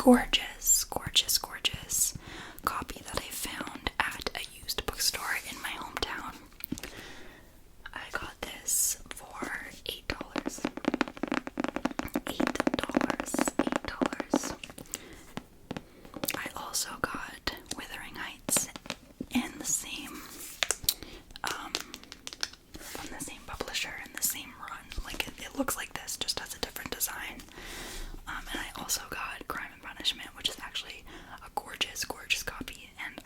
gorgeous, gorgeous, gorgeous copy that I found at a used bookstore in my hometown. I got this for $8. $8. I also got Wuthering Heights in the same, from the same publisher in the same run. Like it looks like this, just has a different design. And I also got Crime and Punishment, which is actually a gorgeous, gorgeous copy, and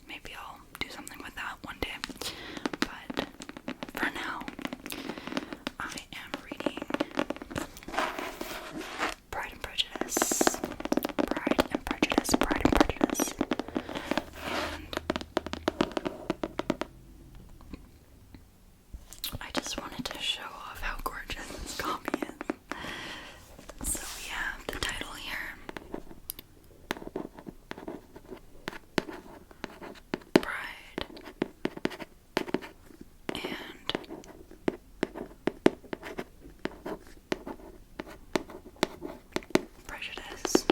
maybe I'll do something with that one day. But for now, I am reading Pride and Prejudice. Pride and Prejudice, Pride and Prejudice. And I just wanted to show off how gorgeous this copy is. So we have the title here. Pride and Prejudice.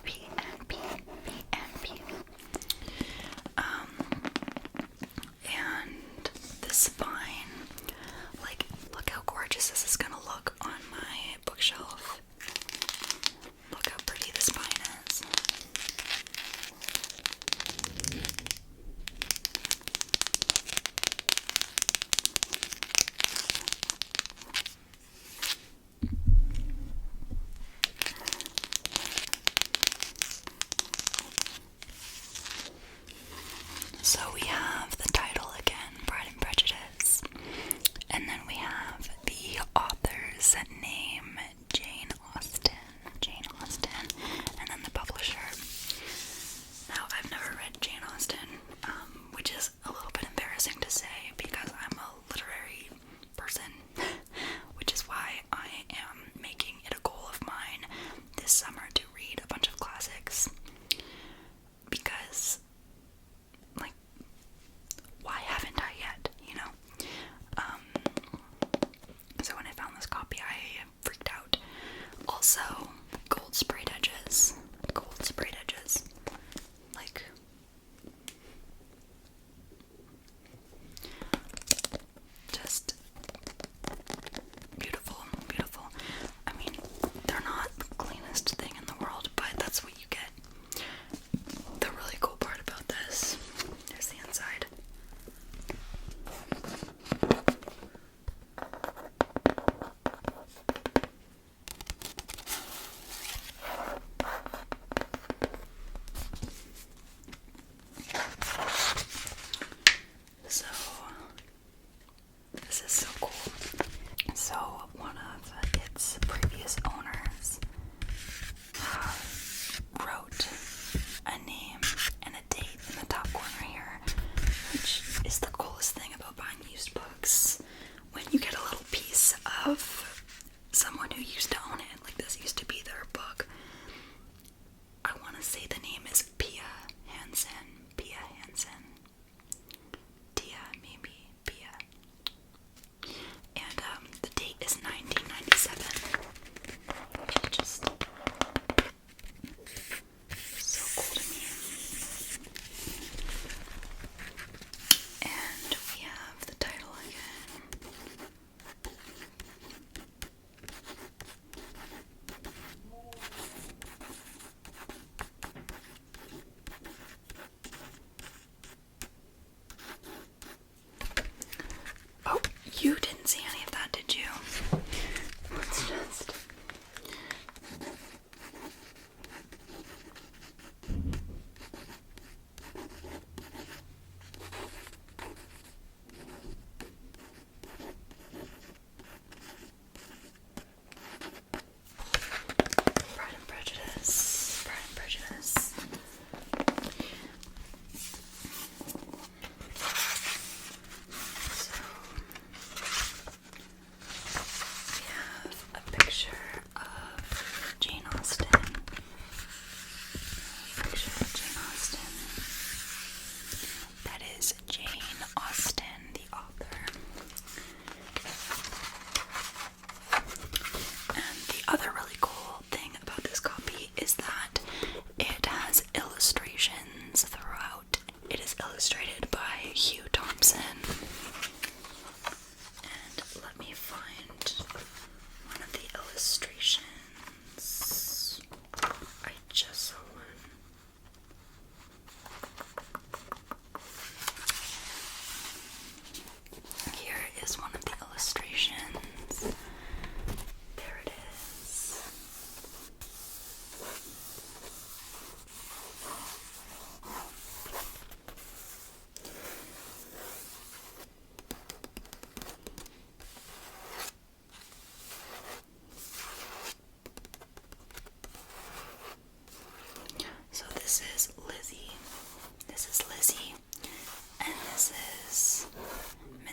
P-N-P. And the spine, like, look how gorgeous this is gonna look on my bookshelf. Look how pretty the spine is. So we have the title again, Pride and Prejudice.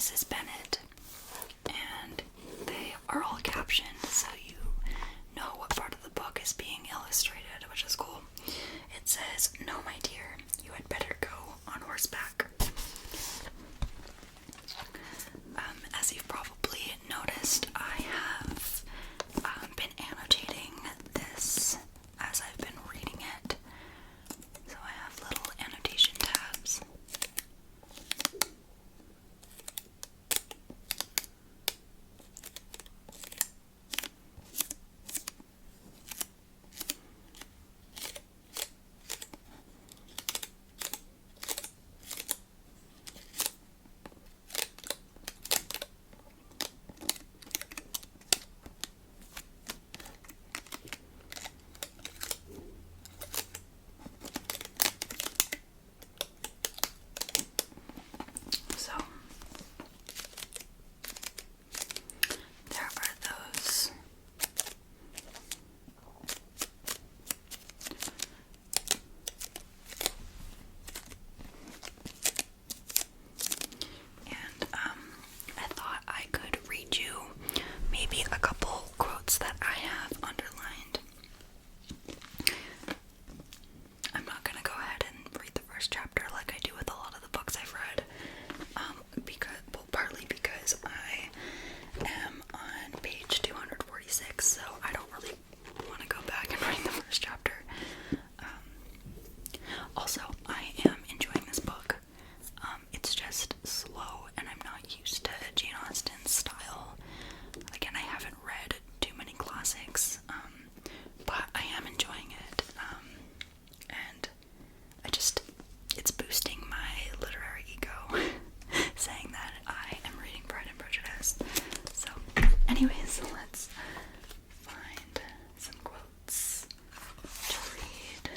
Mrs. Bennet, and they are all captioned so you know what part of the book is being illustrated, which is cool. It says, "No, my dear, you had better go on horseback." As you've probably noticed, I have been annotating this as I've been reading it. So I have little annotation tabs. So there are those. And I thought I could read you maybe a couple quotes that I have underlined. I'm not gonna go ahead and read the first chapter like I do with a lot of the books I've read, partly because I am on page 246, so I don't really want to go back and read the first chapter. Also, I am enjoying this book. It's just slow, and I'm not used to Jane Austen's style. Again, I haven't read too many classics, but I am enjoying it, and it's boosting my literary ego, saying that I am reading Pride and Prejudice. So, anyways, let's find some quotes to read.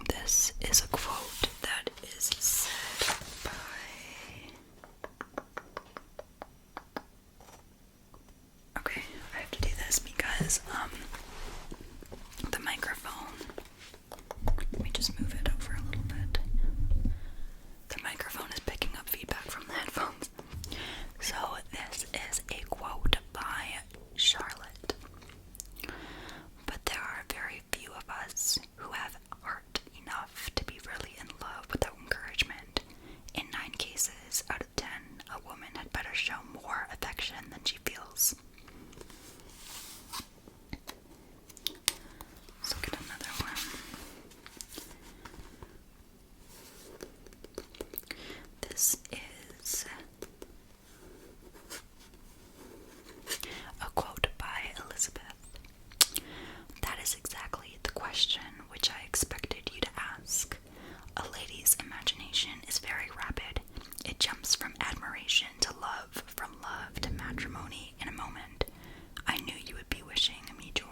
This is a quote that is said by okay, I have to do this because the microphone, let me just move it over a little bit. The microphone is picking up feedback from the headphones. So this is a quote by Charlotte. "But there are very few of us who have heart enough to be really in love without encouragement. In 9 cases out of 10, a woman had better show more affection than she feels." Let's look at another one. This is a quote by Elizabeth. "That is exactly the question which I expected you to ask. A lady's imagination is very rapid. It jumps from admiration to love, from love to matrimony in a moment. I knew you would be wishing me joy."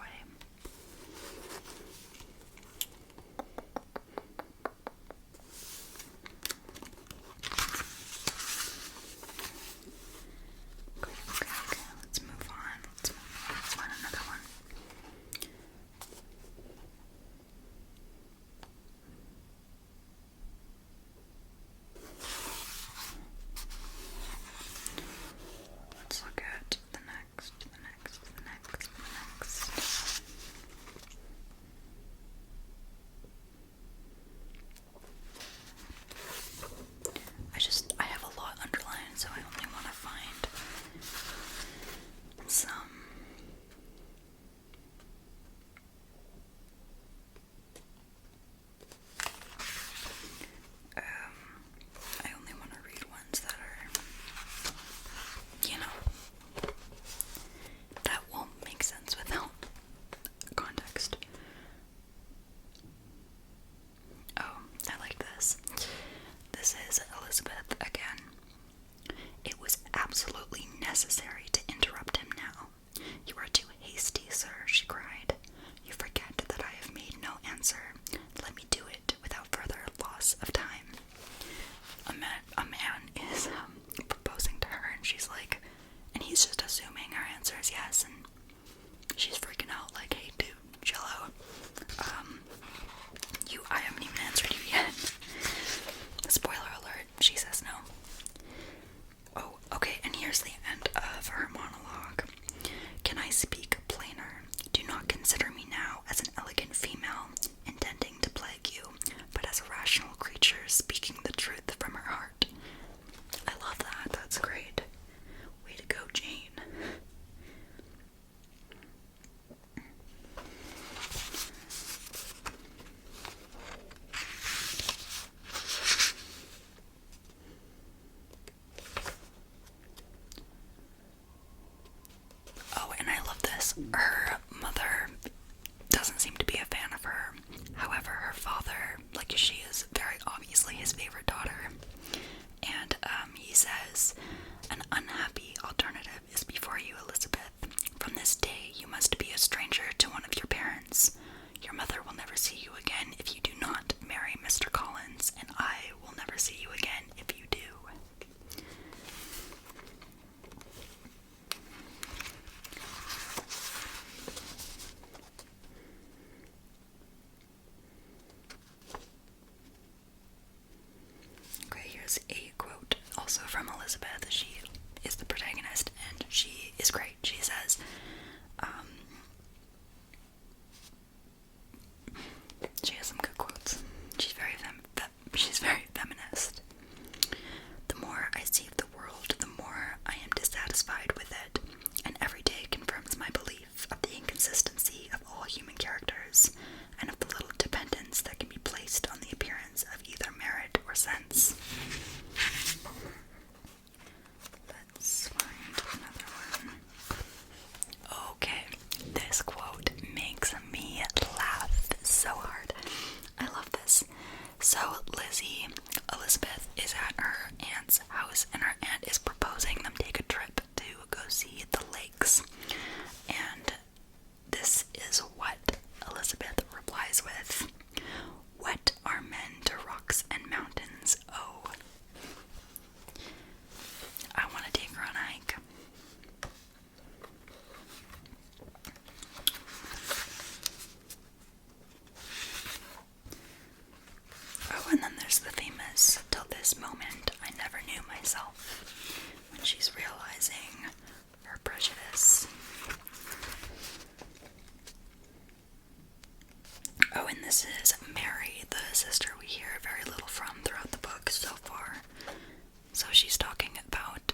Okay, let's move on. Let's find another one. Elizabeth. She is the protagonist, and she is great. She says, she has some good quotes. She's very feminist. The more I see of the world, the more I am dissatisfied with it, and every day confirms my belief of the inconsistency of all human characters, and of the little dependence that can be placed on the appearance of either merit or sense. Let's find another one. Okay, this quote makes me laugh so hard. I love this. So Elizabeth is at her aunt's house, and her aunt is proposing them take a trip to go see the lakes. And this is what Elizabeth replies with. What are men to rocks and mountains? Oh. I want to take her on a hike. Oh, and then there's the famous, till this moment I never knew myself, when she's realizing her prejudice. Oh, and this is Mary, the sister we hear very little from throughout the book so far. So she's talking about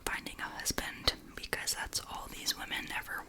finding a husband, because that's all these women ever